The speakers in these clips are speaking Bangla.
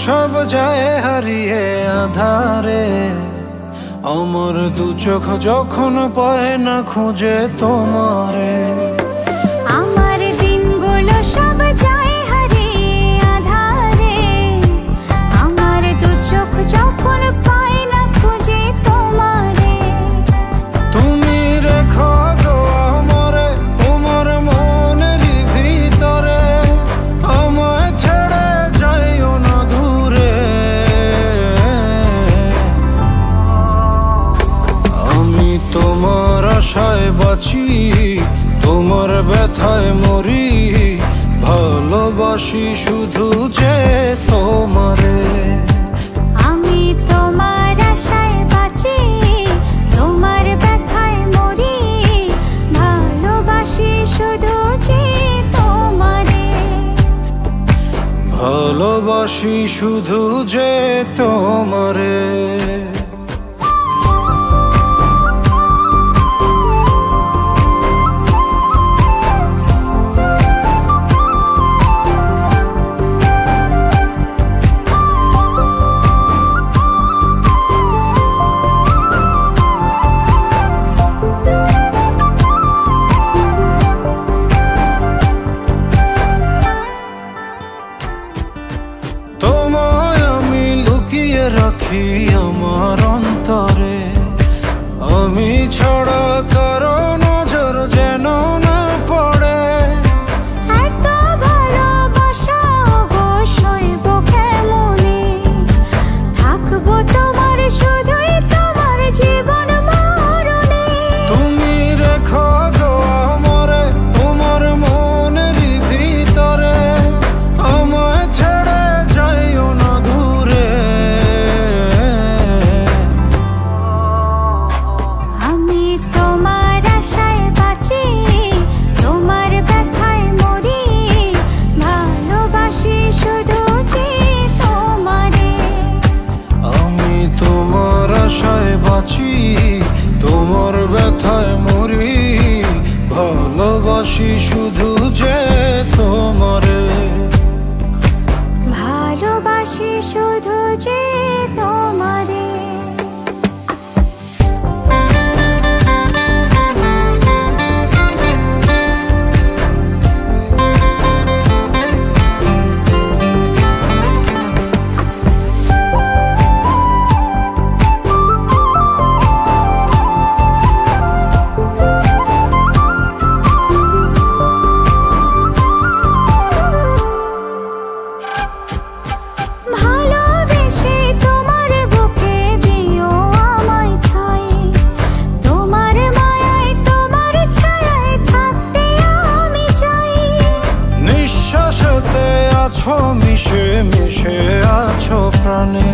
সব যায় হারিয়ে আধারে, আমার দু চোখ যখন পায় না খুঁজে তোমারে। আমার দিনগুলো সব যায় হারিয়ে আধারে, আমার দু চোখ যখন পায় না খুঁজে তোমারে। তুমি রেখো গো আমারে তোমার মনের ভিতরে, আমায় ছেড়ে যাইও না দূরে। আমি তোমার আশায় বাঁচি, তোমার ব্যথায় মরি, ভালোবাসি শুধু যে তোমারে। আমি তোমার আশায় বাঁচি, তোমার ব্যথায় মরি, ভালোবাসি শুধু যে তোমারে। ভালোবাসি শুধু যে তোমারে। তোমায় আমি লুকিয়ে রাখি আমার অন্তরে, আমি ছাড়া কারো নজর যেন না পড়ে। এত ভালোবাসা অবশ্যই কেমনে, থাকবো তোমার শুধুই তোমার জীবন মরণে। তুমি রেখো গো আমারে তোমার মনের ভিতরে, আমায় ছেড়ে যাইও না দূরে। আমি তোমার আশায় বাঁচি, তোমার ব্যথায় মরি, ভালোবাসি শুধু যে তোমারে। আমি তোমার আশায় বাঁচি, তোমার ব্যথায় মরি, ভালোবাসি শুধু যে তোমারে। ভালোবাসি শুধু যে তোমারে। ভালোবেসে তোমার বুকে দিও আমায় ঠাই, তোমার মায়ায় তোমার ছায়ায় থাকতে আমি চাই। নিঃশ্বাসেতে আছো মিশে মিশে আছো প্রাণে,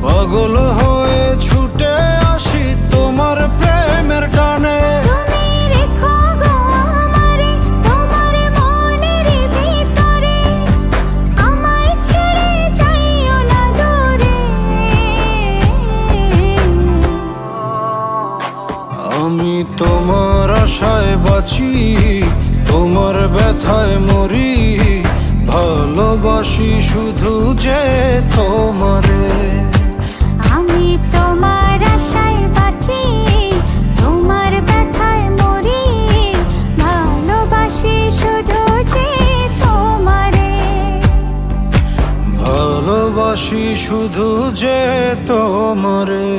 পাগল হয়ে ছুটে আসি তোমার প্রেমের টানে। তুমি রেখো গো আমারে তোমার মনের ভিতরে, আমায় ছেড়ে যাইও না দূরে। আমি তোমার আশায় বাঁচি, তোমার ব্যথায় মরি, ভালোবাসি শুধু যে তোমারে। আমি তোমার আশায় বাঁচি, তোমার ব্যথায় মরি, ভালোবাসি শুধু যে তোমারে। ভালোবাসি শুধু যে তোমারে।